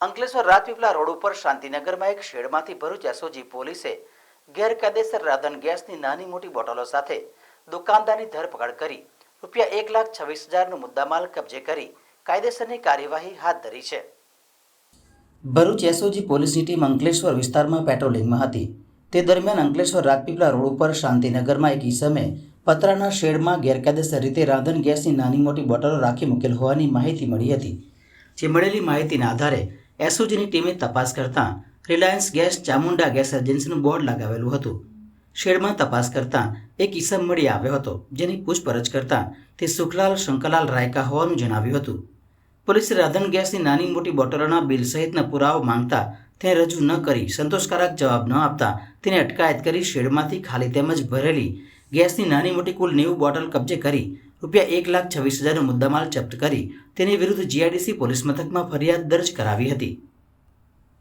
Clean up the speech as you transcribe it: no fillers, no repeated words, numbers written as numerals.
Ankleshwar Rajpipla road ઉપર શાંતિનગરમાં એક શેડમાંથી Bharuch SOG પોલીસે ગેરકાયદેસર રાંધણ ગેસની નાની મોટી બોટલો સાથે દુકાનદારની ધરપકડ કરી ₹1,26,000નો મુદ્દામાલ કબજે કરી કાયદેસરની કાર્યવાહી હાથ ધરી છે। ભરૂચ એસઓજી પોલીસની ટીમ અંકલેશ્વર વિસ્તારમાં પેટ્રોલિંગમાં હતી। તે દરમિયાન અંકલેશ્વર રાજપીપળા રોડ ઉપર શાંતિનગરમાં એક ઈસમે પતરાના શેડમાં ગેરકાયદેસર રીતે રાંધણ ગેસની નાની મોટી બોટલો રાખી મૂકેલ હોવાની માહિતી મળી હતી। જે મળેલી માહિતીના આધારે એસઓજીની ટીમે તપાસ કરતાં રિલાયન્સ ગેસ ચામુંડા ગેસ એજન્સીનું બોર્ડ લગાવેલું હતું। શેડમાં તપાસ કરતાં એક ઈસમ મળી આવ્યો હતો, જેની પૂછપરછ કરતાં તે સુખલાલ શંકરલાલ રાયકા હોવાનું જણાવ્યું હતું। પોલીસે રાંધણ ગેસની નાની મોટી બોટલોના બિલ સહિતના પુરાવો માંગતા તેને રજૂ ન કરી સંતોષકારક જવાબ ન આપતા તેને અટકાયત કરી શેડમાંથી ખાલી તેમજ ભરેલી ગેસની નાની મોટી કુલ 90 બોટલ કબજે કરી ₹1,26,000નો મુદ્દામાલ જપ્ત કરી તેની વિરુદ્ધ જીઆઈડીસી પોલીસ મથકમાં ફરિયાદ દર્જ કરાવી હતી।